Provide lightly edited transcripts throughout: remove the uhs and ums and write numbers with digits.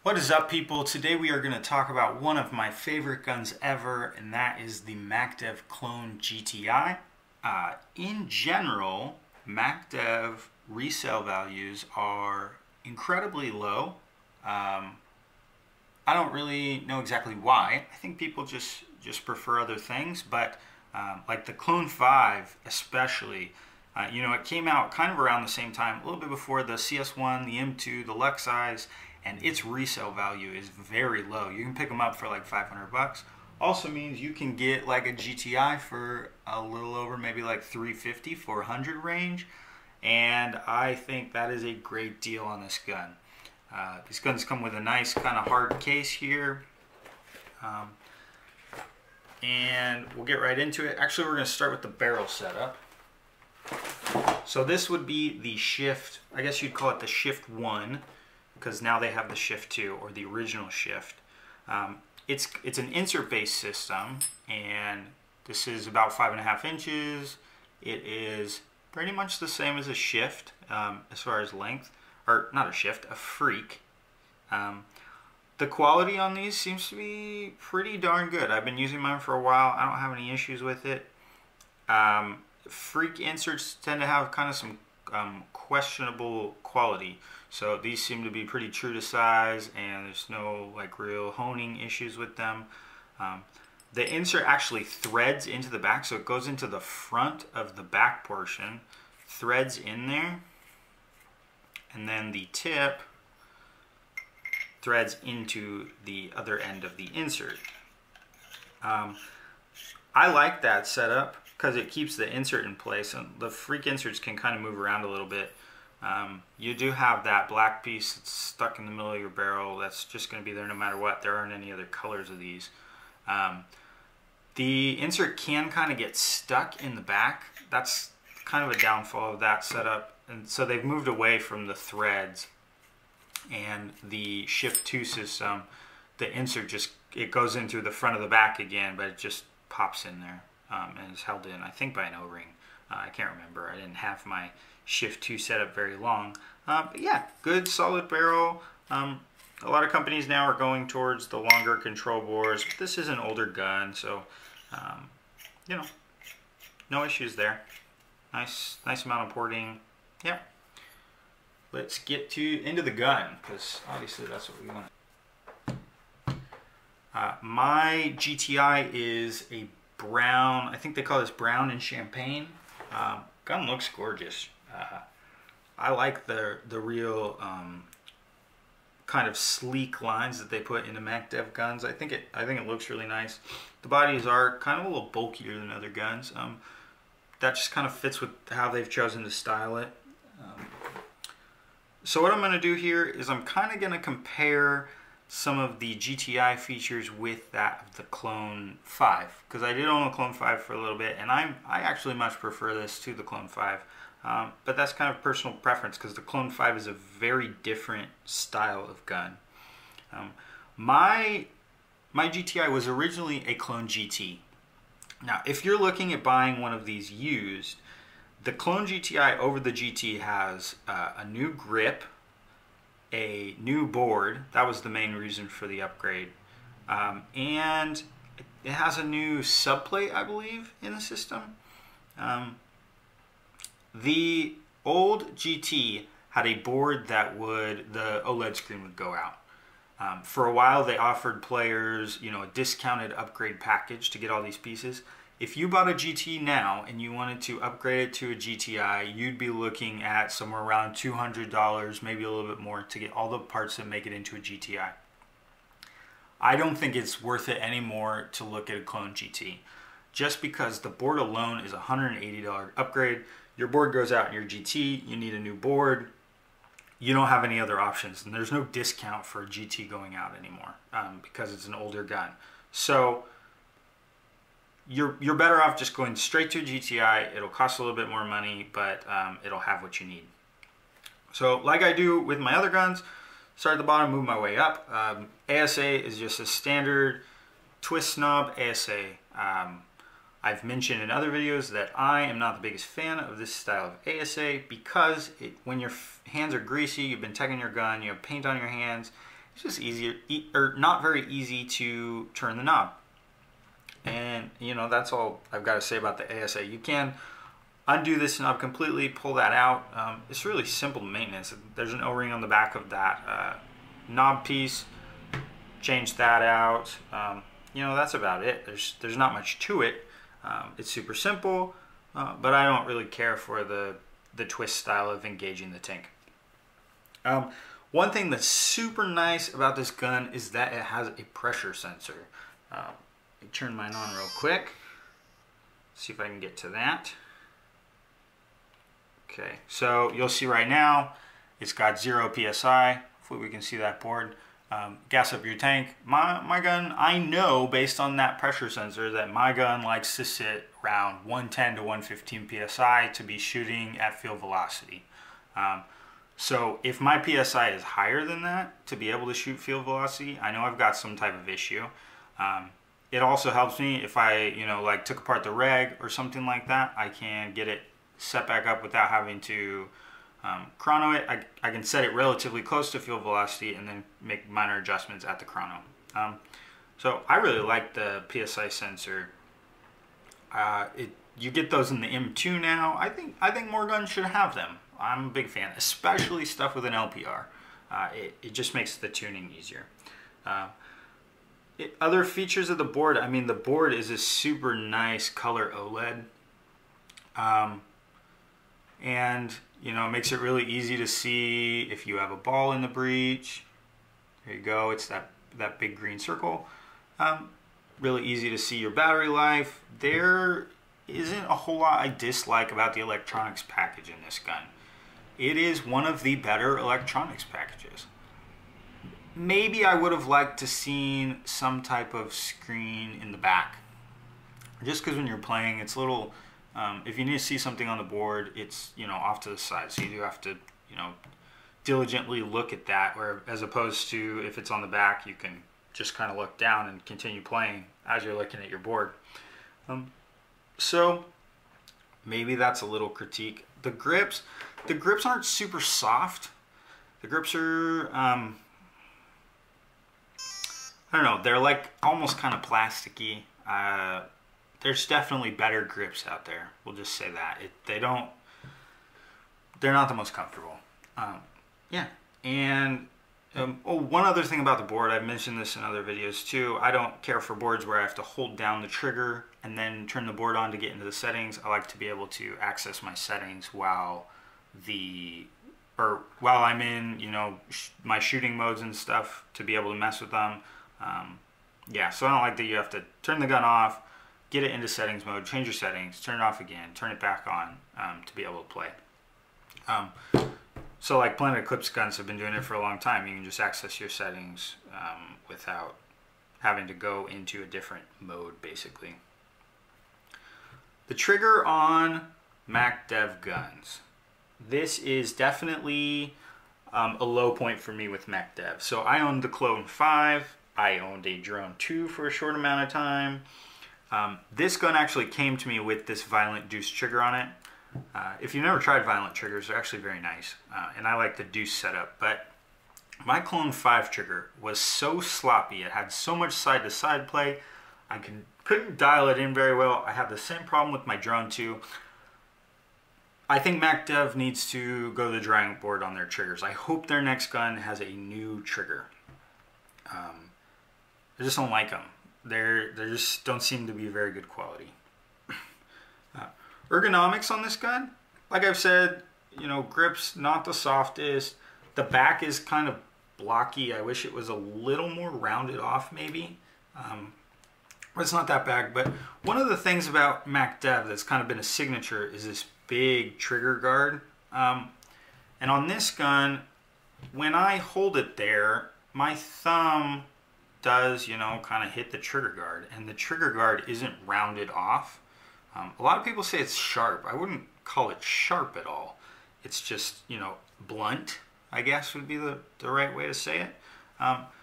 What is up, people? Today we are going to talk about one of my favorite guns ever, and that is the Macdev Clone GTi. In general, Macdev resale values are incredibly low. I don't really know exactly why. I think people just prefer other things, but like the Clone 5 especially, it came out kind of around the same time, a little bit before the CS1, the M2, the Lexis, and its resale value is very low. You can pick them up for like 500 bucks. Also means you can get like a GTI for a little over maybe like 350, 400 range, and I think that is a great deal on this gun. These guns come with a nice kind of hard case here, and we'll get right into it. Actually, we're going to start with the barrel setup. So this would be the shift, I guess you'd call it the shift 1, because now they have the shift 2, or the original shift. It's an insert based system, and this is about 5.5 inches. It is pretty much the same as a shift as far as length, or not a shift, a freak. The quality on these seems to be pretty darn good. I've been using mine for a while. I don't have any issues with it. Freak inserts tend to have kind of some questionable quality, so these seem to be pretty true to size, and there's no like real honing issues with them. The insert actually threads into the back, so it goes into the front of the back portion, threads in there, and then the tip threads into the other end of the insert. I like that setup because it keeps the insert in place, and the freak inserts can kind of move around a little bit. You do have that black piece that's stuck in the middle of your barrel. That's just going to be there no matter what. There aren't any other colors of these. The insert can kind of get stuck in the back. That's kind of a downfall of that setup. And so they've moved away from the threads, and the shift 2 system, the insert it goes in through the front of the back again, but it just pops in there and is held in, I think, by an O-ring. I can't remember. I didn't have my shift 2 setup very long. But yeah, good solid barrel. A lot of companies now are going towards the longer control bores, but this is an older gun, so no issues there. Nice amount of porting. Yeah. Let's get into the gun, because obviously that's what we want. My GTI is a brown, I think they call this brown and champagne. Gun looks gorgeous. I like the real kind of sleek lines that they put into Macdev guns. I think it looks really nice. The bodies are kind of a little bulkier than other guns. That just kind of fits with how they've chosen to style it. So what I'm going to do here is I'm kind of going to compare some of the GTI features with that of the Clone 5, because I did own a Clone 5 for a little bit, and I actually much prefer this to the Clone 5. But that's kind of personal preference, because the Clone 5 is a very different style of gun. My GTI was originally a Clone GT. Now, if you're looking at buying one of these used, the Clone GTI over the GT has a new grip, a new board. That was the main reason for the upgrade. And it has a new subplate, I believe, in the system. The old GT had a board that the OLED screen would go out. For a while, they offered players, a discounted upgrade package to get all these pieces. If you bought a GT now and you wanted to upgrade it to a GTI, you'd be looking at somewhere around $200, maybe a little bit more, to get all the parts that make it into a GTI. I don't think it's worth it anymore to look at a Clone GT, just because the board alone is a $180 upgrade. Your board goes out in your GT, you need a new board, you don't have any other options, and there's no discount for a GT going out anymore because it's an older gun. So you're better off just going straight to a GTI. It'll cost a little bit more money, but it'll have what you need. So like I do with my other guns, start at the bottom, move my way up. ASA is just a standard twist knob ASA. I've mentioned in other videos that I am not the biggest fan of this style of ASA because when your hands are greasy, you've been tugging your gun, you have paint on your hands, it's just easier, or not very easy to turn the knob. And you know, that's all I've got to say about the ASA. You can undo this knob completely, pull that out. It's really simple maintenance. There's an O-ring on the back of that knob piece. Change that out. You know, that's about it. There's not much to it. It's super simple, but I don't really care for the twist style of engaging the tank. One thing that's super nice about this gun is that it has a pressure sensor. Let me turn mine on real quick. See if I can get to that. Okay, so you'll see right now it's got 0 PSI. Hopefully we can see that board. Gas up your tank. My gun, I know based on that pressure sensor that my gun likes to sit around 110 to 115 PSI to be shooting at field velocity. So if my PSI is higher than that to be able to shoot field velocity, I know I've got some type of issue. It also helps me if I, you know, like took apart the reg or something like that, I can get it set back up without having to chrono it. I can set it relatively close to field velocity and then make minor adjustments at the chrono. So I really like the PSI sensor. You get those in the M2 now. I think more guns should have them. I'm a big fan, especially stuff with an LPR. It just makes the tuning easier. Other features of the board, I mean, the board is a super nice color OLED. And, you know, it makes it really easy to see if you have a ball in the breech. There you go, it's that big green circle. Really easy to see your battery life. There isn't a whole lot I dislike about the electronics package in this gun. It is one of the better electronics packages. Maybe I would have liked to seen some type of screen in the back. Just because when you're playing, it's a little, if you need to see something on the board, it's, you know, off to the side. So you do have to, you know, diligently look at that, where as opposed to if it's on the back, you can just kind of look down and continue playing as you're looking at your board. So maybe that's a little critique. The grips aren't super soft. The grips are, I don't know, they're like almost kind of plasticky. There's definitely better grips out there. We'll just say that. They're not the most comfortable. Yeah, and one other thing about the board, I've mentioned this in other videos too. I don't care for boards where I have to hold down the trigger and then turn the board on to get into the settings. I like to be able to access my settings while I'm in, you know, my shooting modes and stuff, to be able to mess with them. Yeah, so I don't like that you have to turn the gun off, get it into settings mode, change your settings, turn it off again, turn it back on to be able to play. So like Planet Eclipse guns have been doing it for a long time. You can just access your settings without having to go into a different mode, basically. The trigger on Macdev guns. This is definitely a low point for me with Macdev. So I owned the Clone 5. I owned a Drone 2 for a short amount of time. This gun actually came to me with this Violent Deuce trigger on it. If you've never tried Violent triggers, they're actually very nice. And I like the Deuce setup. But my Clone 5 trigger was so sloppy. It had so much side-to-side play. I couldn't dial it in very well. I have the same problem with my Drone 2. I think Macdev needs to go to the drawing board on their triggers. I hope their next gun has a new trigger. I just don't like them. They just don't seem to be very good quality. Ergonomics on this gun, like I've said, you know, grips not the softest. The back is kind of blocky. I wish it was a little more rounded off, maybe. But it's not that bad. But one of the things about Macdev that's kind of been a signature is this big trigger guard. And on this gun, when I hold it there, my thumb does, you know, kind of hit the trigger guard, and the trigger guard isn't rounded off. A lot of people say it's sharp. I wouldn't call it sharp at all. It's just, you know, blunt, I guess would be the right way to say it.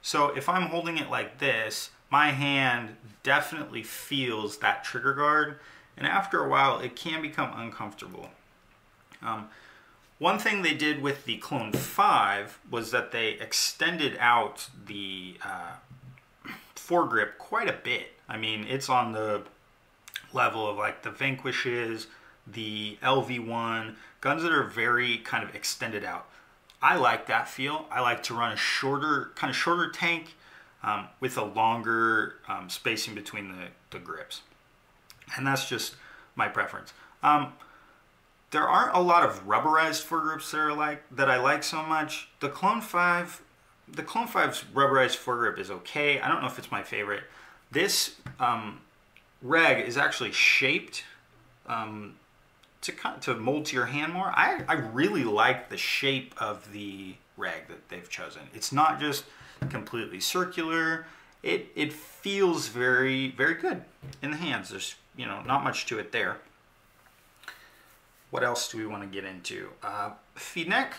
So if I'm holding it like this, my hand definitely feels that trigger guard, and after a while it can become uncomfortable. One thing they did with the Clone 5 was that they extended out the foregrip quite a bit. I mean, it's on the level of like the Vanquishes, the LV1, guns that are very kind of extended out. I like that feel. I like to run a shorter, kind of shorter tank with a longer spacing between the grips. And that's just my preference. There aren't a lot of rubberized foregrips that I like so much. The Clone 5's rubberized foregrip is okay. I don't know if it's my favorite. This reg is actually shaped to mold to your hand more. I really like the shape of the reg that they've chosen. It's not just completely circular. It feels very, very good in the hands. There's, you know, not much to it there. What else do we want to get into? Feedneck.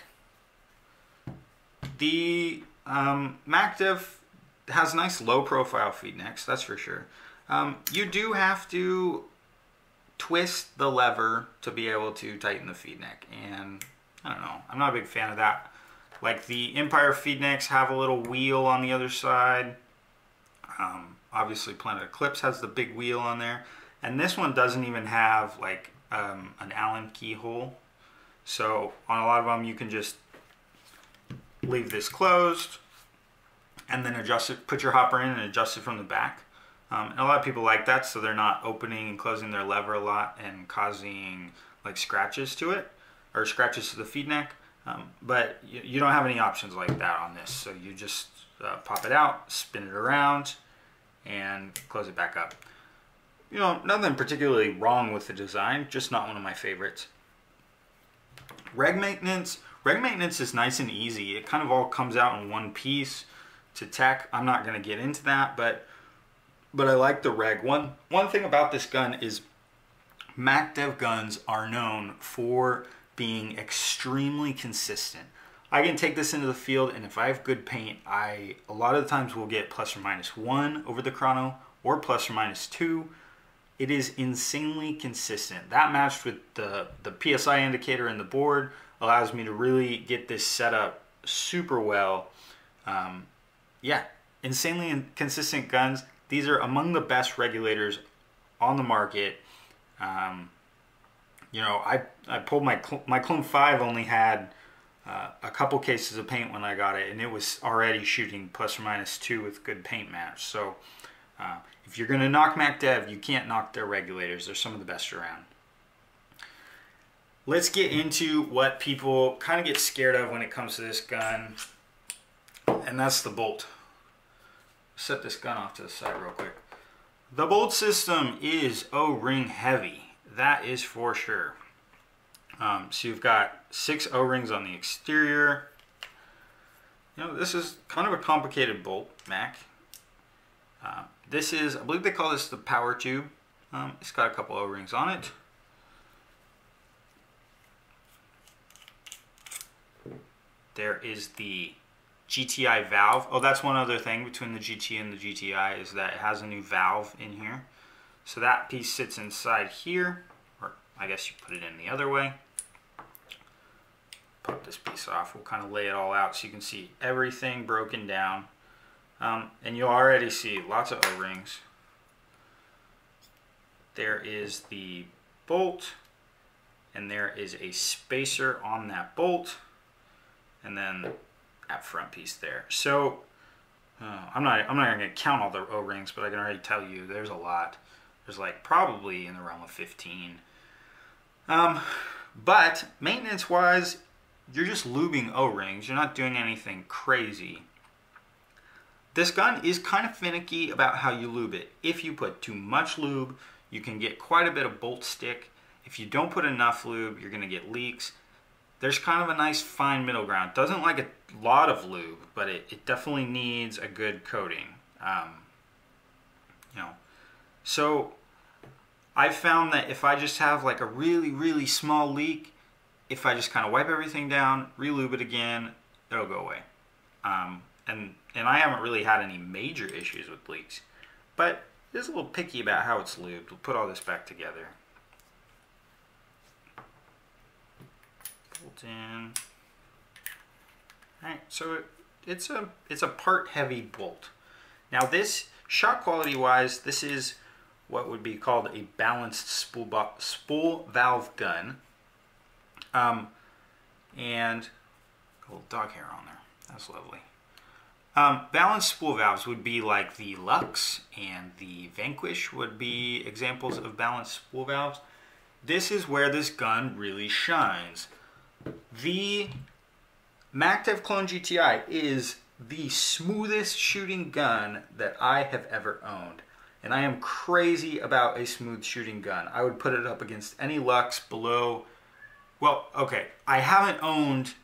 The Macdev has nice low profile feed necks, that's for sure. You do have to twist the lever to be able to tighten the feed neck, and I don't know, I'm not a big fan of that. Like the Empire feed necks have a little wheel on the other side. Obviously Planet Eclipse has the big wheel on there, and this one doesn't even have like an Allen keyhole. So on a lot of them you can just leave this closed and then adjust it, put your hopper in and adjust it from the back. And a lot of people like that, so they're not opening and closing their lever a lot and causing like scratches to it, or scratches to the feed neck. But you don't have any options like that on this, so you just pop it out, spin it around, and close it back up. You know, nothing particularly wrong with the design, just not one of my favorites. Reg maintenance is nice and easy. It kind of all comes out in one piece to tech. I'm not going to get into that, but I like the reg. One thing about this gun is Macdev guns are known for being extremely consistent. I can take this into the field, and if I have good paint, a lot of the times will get ±1 over the chrono or ±2. It is insanely consistent. That matched with the PSI indicator in the board allows me to really get this set up super well. Yeah, insanely consistent guns. These are among the best regulators on the market. You know, I pulled my Clone 5 only had a couple cases of paint when I got it, and it was already shooting ±2 with good paint match. So if you're going to knock Macdev, you can't knock their regulators. They're some of the best around. Let's get into what people kind of get scared of when it comes to this gun, and that's the bolt. Set this gun off to the side real quick. The bolt system is O-ring heavy. That is for sure. So you've got 6 O-rings on the exterior. You know, this is kind of a complicated bolt, Mac. This is, I believe they call this the power tube. It's got a couple O-rings on it. There is the GTi valve. Oh, that's one other thing between the GT and the GTi is that it has a new valve in here. So that piece sits inside here, or I guess you put it in the other way. Pop this piece off. We'll kind of lay it all out so you can see everything broken down. And you'll already see lots of O-rings. There is the bolt, and there is a spacer on that bolt, and then that front piece there. So I'm not going to count all the O-rings, but I can already tell you there's a lot. There's like probably in the realm of 15. But maintenance wise, you're just lubing O-rings. You're not doing anything crazy. This gun is kind of finicky about how you lube it. If you put too much lube, you can get quite a bit of bolt stick. If you don't put enough lube, you're going to get leaks. There's kind of a nice fine middle ground. Doesn't like a lot of lube, but it definitely needs a good coating. You know, so I found that if I just have like a really, really small leak, if I just kind of wipe everything down, re-lube it again, it'll go away. And I haven't really had any major issues with leaks, but it's a little picky about how it's lubed. We'll put all this back together. bolt in. All right, so it's a part heavy bolt. Now this, shot quality wise, this is what would be called a balanced spool valve gun. And a little dog hair on there, that's lovely. Balanced spool valves would be like the Lux and the Vanquish would be examples of balanced spool valves. This is where this gun really shines. The Macdev Clone GTi is the smoothest shooting gun that I have ever owned. And I am crazy about a smooth shooting gun. I would put it up against any Lux below. Well, okay, I haven't owned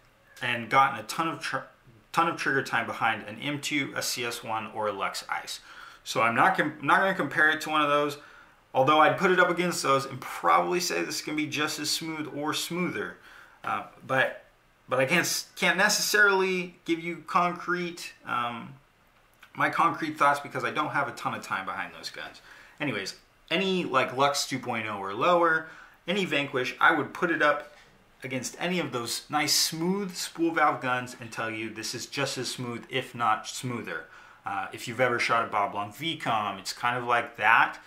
and gotten a ton of trigger time behind an M2, a CS1, or a Lux Ice. So I'm not going to compare it to one of those, although I'd put it up against those and probably say this can be just as smooth or smoother. But I can't necessarily give you concrete my concrete thoughts because I don't have a ton of time behind those guns. Anyways, any like Lux 2.0 or lower, any Vanquish, I would put it up against any of those nice smooth spool valve guns and tell you this is just as smooth, if not smoother. If you've ever shot a Bob Blanc VCOM, it's kind of like that.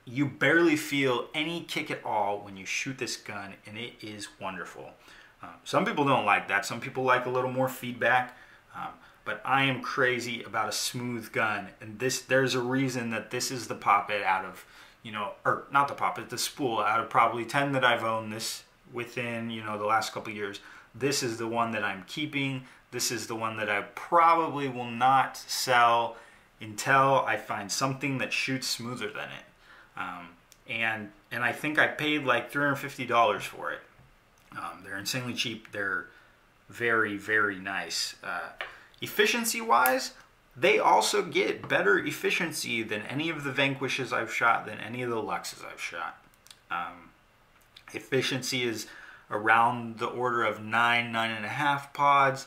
You barely feel any kick at all when you shoot this gun, and it is wonderful. Some people don't like that. Some people like a little more feedback. But I am crazy about a smooth gun, and there's a reason that this is the poppet out of, or not the poppet, the spool out of probably 10 that I've owned this within, the last couple of years. This is the one that I'm keeping. This is the one that I probably will not sell until I find something that shoots smoother than it. And I think I paid like $350 for it. They're insanely cheap. They're very, very nice. Efficiency-wise, they also get better efficiency than any of the Vanquishes I've shot, than any of the Luxes I've shot. Efficiency is around the order of 9.5 pods,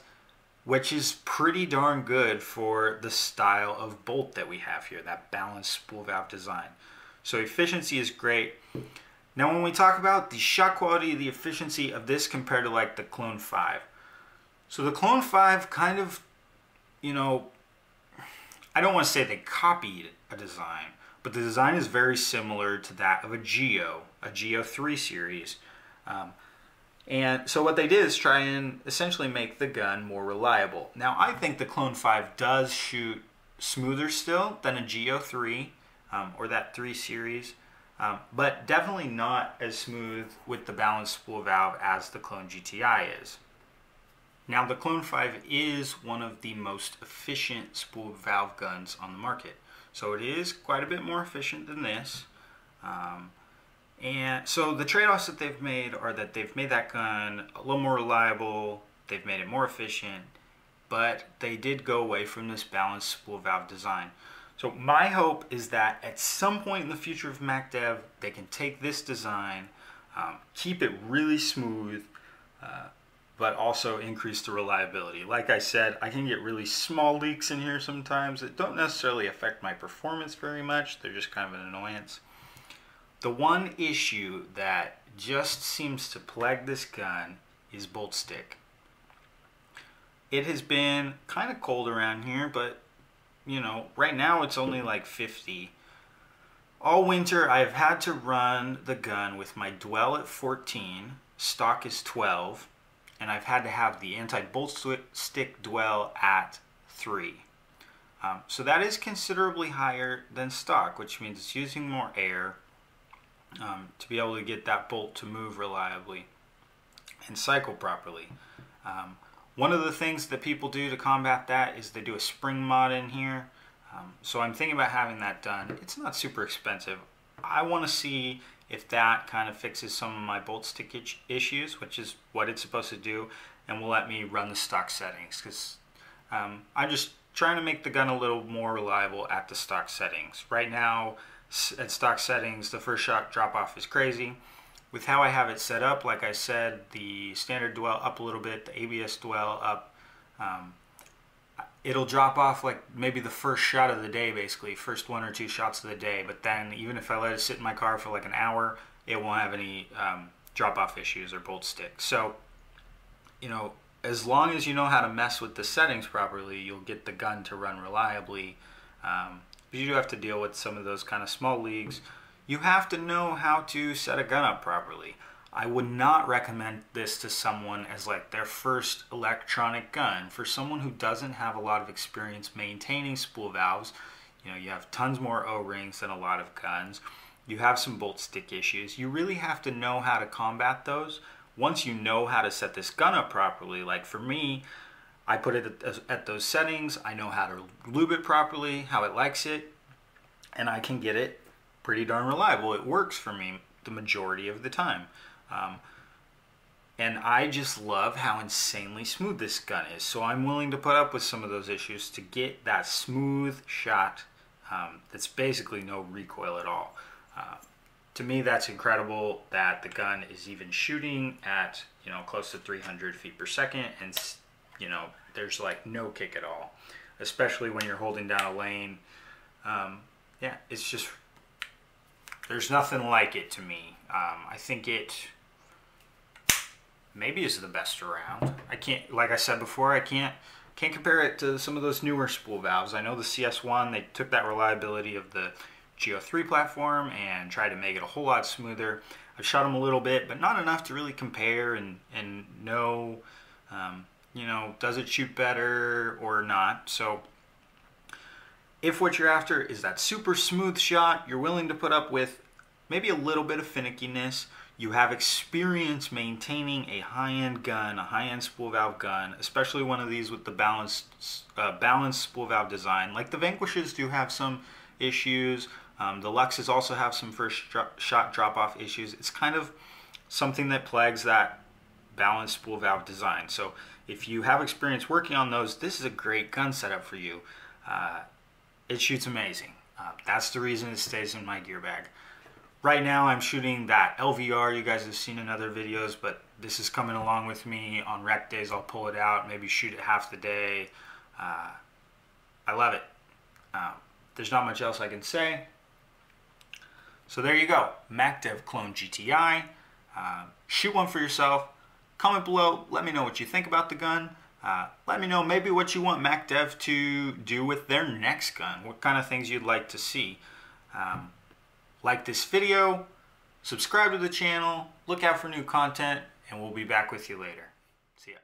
which is pretty darn good for the style of bolt that we have here, that balanced spool valve design. So efficiency is great. Now when we talk about the shot quality, the efficiency of this compared to like the Clone 5. So the Clone 5 kind of, I don't want to say they copied a design, but the design is very similar to that of a Geo 3 series. And so what they did is try and essentially make the gun more reliable. Now I think the Clone 5 does shoot smoother still than a Geo 3 or that 3 series, but definitely not as smooth with the balanced spool valve as the Clone GTi is. Now the Clone 5 is one of the most efficient spool valve guns on the market. So it is quite a bit more efficient than this. And so the trade-offs that they've made are that they've made that gun a little more reliable, they've made it more efficient, but they did go away from this balanced spool valve design. So my hope is that at some point in the future of Macdev, they can take this design, keep it really smooth, but also increase the reliability. Like I said, I can get really small leaks in here sometimes that don't necessarily affect my performance very much. They're just kind of an annoyance. The one issue that just seems to plague this gun is bolt stick. It has been kind of cold around here, but right now it's only like 50. All winter I've had to run the gun with my dwell at 14, stock is 12, and I've had to have the anti-bolt stick dwell at 3. So that is considerably higher than stock, which means it's using more air to be able to get that bolt to move reliably and cycle properly. One of the things that people do to combat that is they do a spring mod in here. So I'm thinking about having that done. It's not super expensive. I want to see if that kind of fixes some of my bolt stick issues, which is what it's supposed to do, and will let me run the stock settings, because I'm just trying to make the gun a little more reliable at the stock settings. Right now, at stock settings, the first shot drop off is crazy. With how I have it set up, like I said, the standard dwell up a little bit, the ABS dwell up, it'll drop off like maybe the first shot of the day, basically, first 1 or 2 shots of the day. But then even if I let it sit in my car for like an hour, it won't have any drop-off issues or bolt stick. So, you know, as long as you know how to mess with the settings properly, you'll get the gun to run reliably. But you do have to deal with some of those kind of small leagues. You have to know how to set a gun up properly. I would not recommend this to someone as like their first electronic gun. For someone who doesn't have a lot of experience maintaining spool valves, you know, you have tons more O-rings than a lot of guns. You have some bolt stick issues. You really have to know how to combat those. Once you know how to set this gun up properly, like for me, I put it at those settings. I know how to lube it properly, how it likes it, and I can get it pretty darn reliable. It works for me the majority of the time. And I just love how insanely smooth this gun is. So I'm willing to put up with some of those issues to get that smooth shot that's basically no recoil at all. To me, that's incredible that the gun is even shooting at, you know, close to 300 feet per second, and, you know, there's like no kick at all, especially when you're holding down a lane. Yeah, it's just, there's nothing like it to me. I think it maybe is the best around. I can't, like I said before, I can't compare it to some of those newer spool valves. I know the CS1, they took that reliability of the Go3 platform and tried to make it a whole lot smoother. I've shot them a little bit, but not enough to really compare and know, you know, does it shoot better or not. So if what you're after is that super smooth shot, you're willing to put up with maybe a little bit of finickiness, you have experience maintaining a high-end gun, a high-end spool valve gun, especially one of these with the balanced spool valve design. Like the Vanquishes do have some issues. The Luxes also have some first shot drop-off issues. It's kind of something that plagues that balanced spool valve design. So if you have experience working on those, this is a great gun setup for you. It shoots amazing. That's the reason it stays in my gear bag. Right now I'm shooting that LVR you guys have seen in other videos, but this is coming along with me. On rec days I'll pull it out, maybe shoot it half the day. I love it. There's not much else I can say. So there you go, Macdev Clone GTi. Shoot one for yourself. Comment below, let me know what you think about the gun. Let me know maybe what you want Macdev to do with their next gun. What kind of things you'd like to see. Like this video, subscribe to the channel, look out for new content, and we'll be back with you later. See ya.